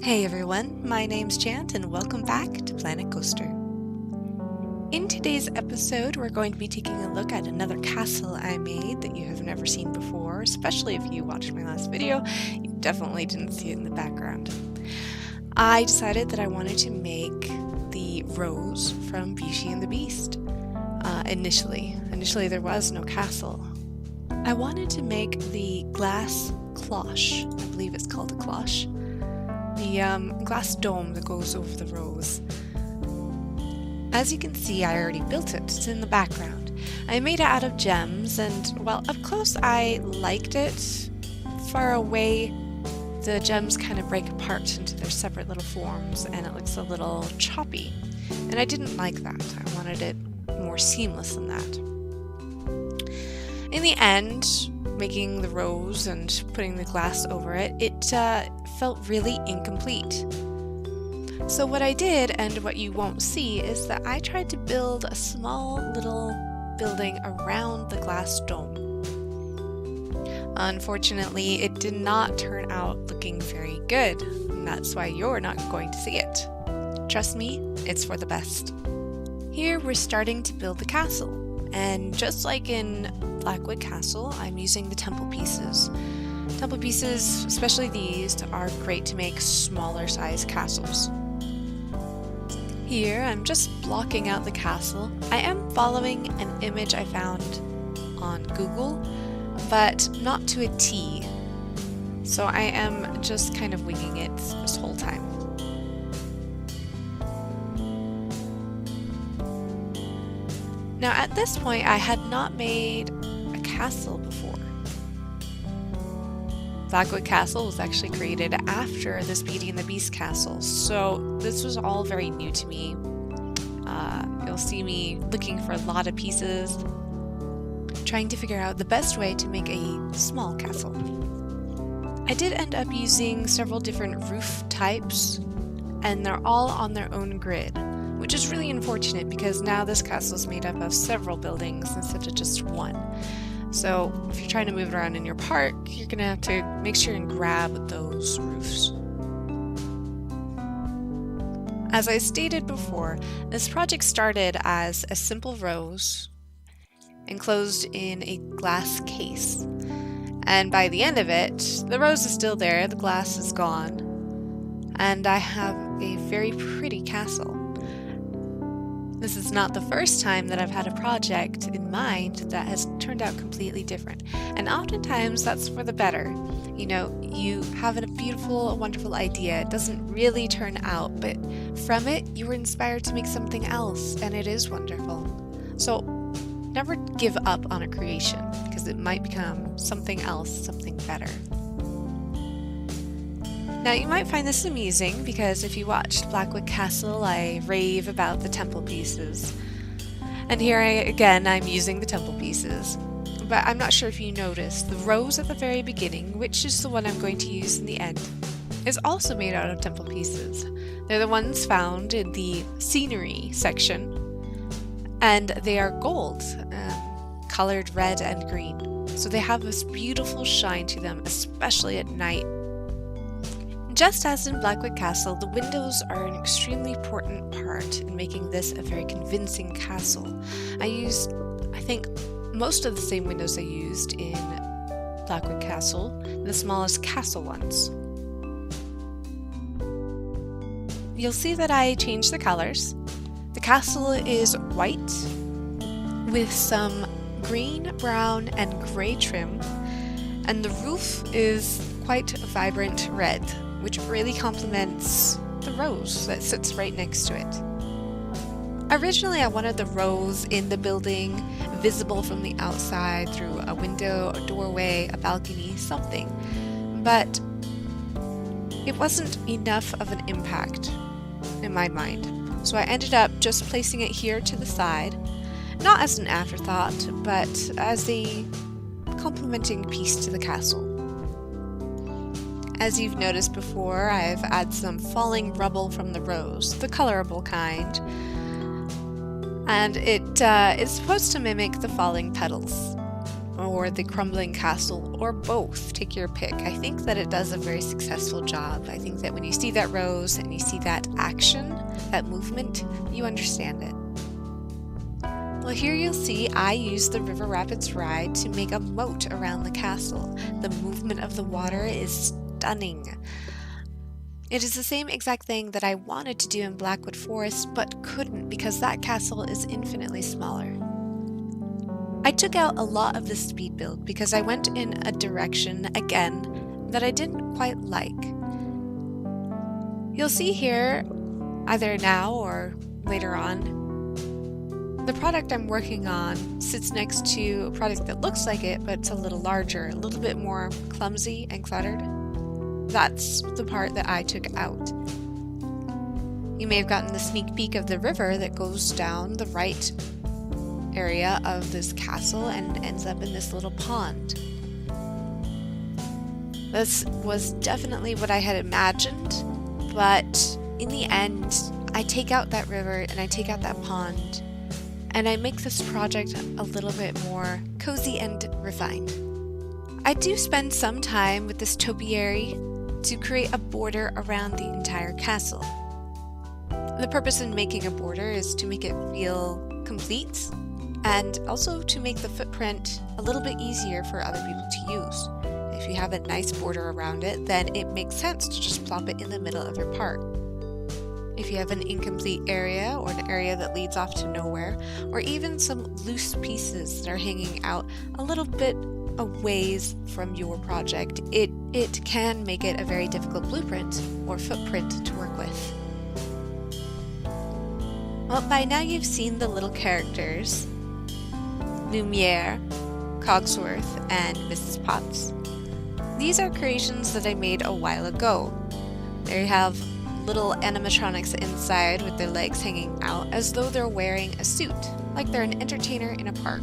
Hey everyone, my name's Chant and welcome back to Planet Coaster. In today's episode, we're going to be taking a look at another castle I made that you have never seen before, especially if you watched my last video. You definitely didn't see it in the background. I decided that I wanted to make the Rose from Beauty and the Beast. Initially there was no castle. I wanted to make the glass cloche, I believe it's called a cloche, the glass dome that goes over the rose. As you can see, I already built it. It's in the background. I made it out of gems, and well, up close I liked it. Far away, the gems kind of break apart into their separate little forms, and it looks a little choppy. And I didn't like that. I wanted it more seamless than that. In the end, making the rose and putting the glass over it, it felt really incomplete. So what I did, and what you won't see, is that I tried to build a small little building around the glass dome. Unfortunately, it did not turn out looking very good, and that's why you're not going to see it. Trust me, it's for the best. Here we're starting to build the castle, and just like in Blackwood Castle, I'm using the temple pieces. Temple pieces, especially these, are great to make smaller size castles. Here, I'm just blocking out the castle. I am following an image I found on Google, but not to a T. So I am just kind of winging it this whole time. Now at this point, I had not made a castle before. Blackwood Castle was actually created after this Beauty and the Beast castle, so this was all very new to me. You'll see me looking for a lot of pieces, trying to figure out the best way to make a small castle. I did end up using several different roof types, and they're all on their own grid, which is really unfortunate because now this castle is made up of several buildings instead of just one. So if you're trying to move it around in your park, you're going to have to make sure and grab those roofs. As I stated before, this project started as a simple rose enclosed in a glass case. And by the end of it, the rose is still there, the glass is gone, and I have a very pretty castle. This is not the first time that I've had a project in mind that has turned out completely different. And oftentimes that's for the better. You know, you have a beautiful, wonderful idea. It doesn't really turn out, but from it, you were inspired to make something else, and it is wonderful. So never give up on a creation, because it might become something else, something better. Now you might find this amusing because if you watched Blackwood Castle, I rave about the temple pieces. And here I'm using the temple pieces. But I'm not sure if you noticed, the rose at the very beginning, which is the one I'm going to use in the end, is also made out of temple pieces. They're the ones found in the scenery section, and they are gold, colored red and green. So they have this beautiful shine to them, especially at night. Just as in Blackwood Castle, the windows are an extremely important part in making this a very convincing castle. I used, I think, most of the same windows I used in Blackwood Castle, the smallest castle ones. You'll see that I changed the colors. The castle is white with some green, brown, and gray trim, and the roof is quite vibrant red, which really complements the rose that sits right next to it. Originally, I wanted the rose in the building, visible from the outside through a window, a doorway, a balcony, something. But it wasn't enough of an impact in my mind. So I ended up just placing it here to the side, not as an afterthought, but as a complementing piece to the castle. As you've noticed before, I've added some falling rubble from the rose, the colorable kind, and it is supposed to mimic the falling petals. or the crumbling castle, or both. Take your pick. I think that it does a very successful job. I think that when you see that rose and you see that action, that movement, you understand it. Well, here you'll see I used the River Rapids ride to make a moat around the castle. The movement of the water is stunning. It is the same exact thing that I wanted to do in Blackwood Forest, but couldn't because that castle is infinitely smaller. I took out a lot of the speed build because I went in a direction, again, that I didn't quite like. You'll see here, either now or later on, the product I'm working on sits next to a product that looks like it, but it's a little larger, a little bit more clumsy and cluttered. That's the part that I took out. You may have gotten the sneak peek of the river that goes down the right area of this castle and ends up in this little pond. This was definitely what I had imagined, but in the end, I take out that river and I take out that pond, and I make this project a little bit more cozy and refined. I do spend some time with this topiary to create a border around the entire castle. The purpose in making a border is to make it feel complete, and also to make the footprint a little bit easier for other people to use. If you have a nice border around it, then it makes sense to just plop it in the middle of your part. If you have an incomplete area, or an area that leads off to nowhere, or even some loose pieces that are hanging out a little bit a ways from your project, it can make it a very difficult blueprint or footprint to work with. Well, by now you've seen the little characters, Lumiere, Cogsworth, and Mrs. Potts. These are creations that I made a while ago. They have little animatronics inside with their legs hanging out as though they're wearing a suit, like they're an entertainer in a park.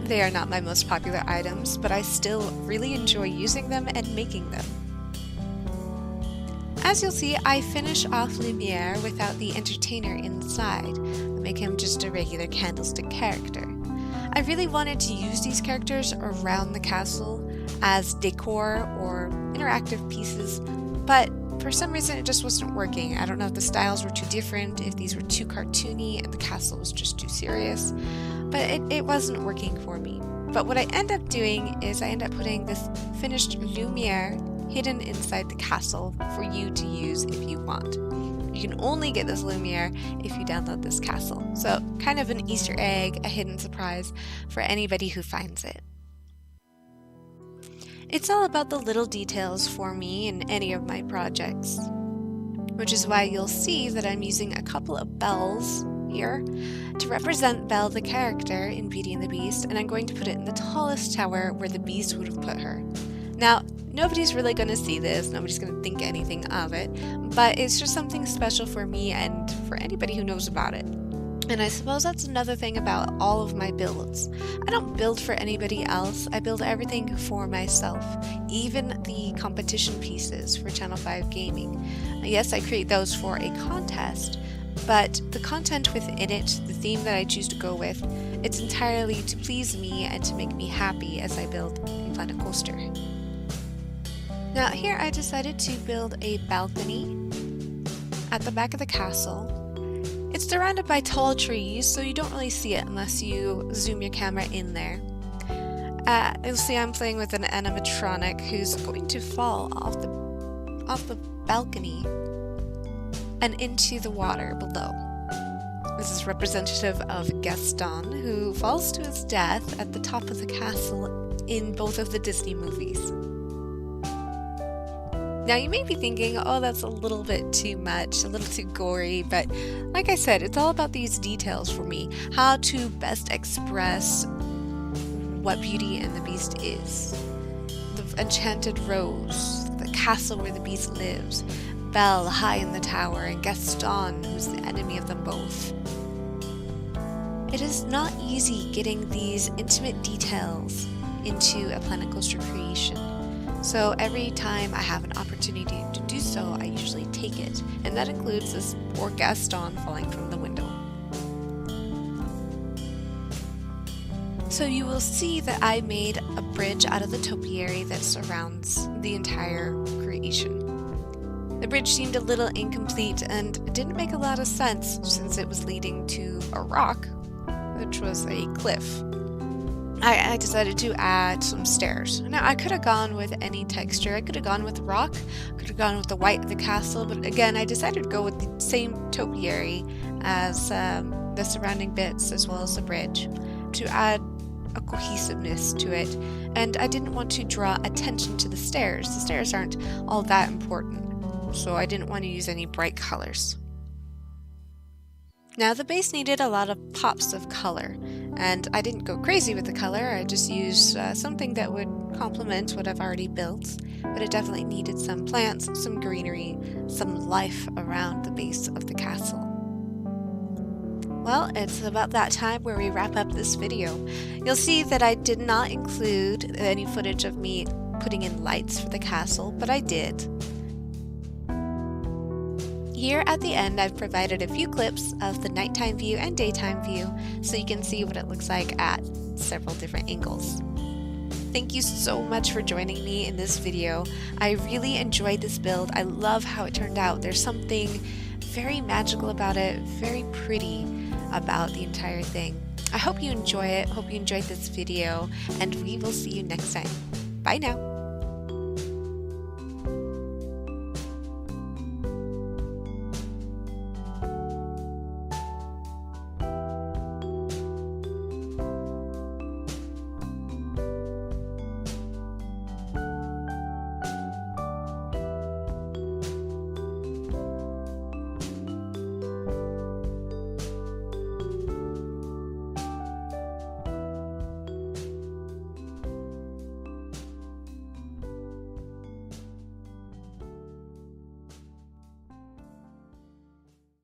They are not my most popular items, but I still really enjoy using them and making them. As you'll see, I finish off Lumiere without the entertainer inside. I make him just a regular candlestick character. I really wanted to use these characters around the castle as decor or interactive pieces, but for some reason it just wasn't working. I don't know if the styles were too different, if these were too cartoony and the castle was just too serious, but it wasn't working for me. But what I end up doing is I end up putting this finished Lumiere hidden inside the castle for you to use if you want. You can only get this Lumiere if you download this castle. So kind of an Easter egg, a hidden surprise for anybody who finds it. It's all about the little details for me in any of my projects, which is why you'll see that I'm using a couple of bells here to represent Belle the character in Beauty and the Beast, and I'm going to put it in the tallest tower where the Beast would have put her. Now, nobody's really going to see this, nobody's going to think anything of it, but it's just something special for me and for anybody who knows about it. And I suppose that's another thing about all of my builds. I don't build for anybody else, I build everything for myself, even the competition pieces for Channel 5 Gaming. Yes, I create those for a contest, but the content within it, the theme that I choose to go with, it's entirely to please me and to make me happy as I build a Planet Coaster. Now here I decided to build a balcony at the back of the castle. It's surrounded by tall trees, so you don't really see it unless you zoom your camera in there. You'll see I'm playing with an animatronic who's going to fall off the balcony and into the water below. This is representative of Gaston, who falls to his death at the top of the castle in both of the Disney movies. Now you may be thinking, oh, that's a little bit too much, a little too gory, but like I said, it's all about these details for me, how to best express what Beauty and the Beast is. The enchanted rose, the castle where the Beast lives, Belle high in the tower, and Gaston, who's the enemy of them both. It is not easy getting these intimate details into a Planet Coaster creation. So every time I have an opportunity to do so, I usually take it, and that includes this poor Gaston falling from the window. So you will see that I made a bridge out of the topiary that surrounds the entire creation. The bridge seemed a little incomplete and didn't make a lot of sense since it was leading to a rock, which was a cliff. I decided to add some stairs. Now I could have gone with any texture. I could have gone with rock, could have gone with the white of the castle, but again I decided to go with the same topiary as the surrounding bits as well as the bridge to add a cohesiveness to it, and I didn't want to draw attention to the stairs. The stairs aren't all that important, so I didn't want to use any bright colors. Now the base needed a lot of pops of color, and I didn't go crazy with the color. I just used something that would complement what I've already built, but it definitely needed some plants, some greenery, some life around the base of the castle. Well, it's about that time where we wrap up this video. You'll see that I did not include any footage of me putting in lights for the castle, but I did. Here at the end, I've provided a few clips of the nighttime view and daytime view so you can see what it looks like at several different angles. Thank you so much for joining me in this video. I really enjoyed this build. I love how it turned out. There's something very magical about it, very pretty about the entire thing. I hope you enjoy it, hope you enjoyed this video, and we will see you next time. Bye now!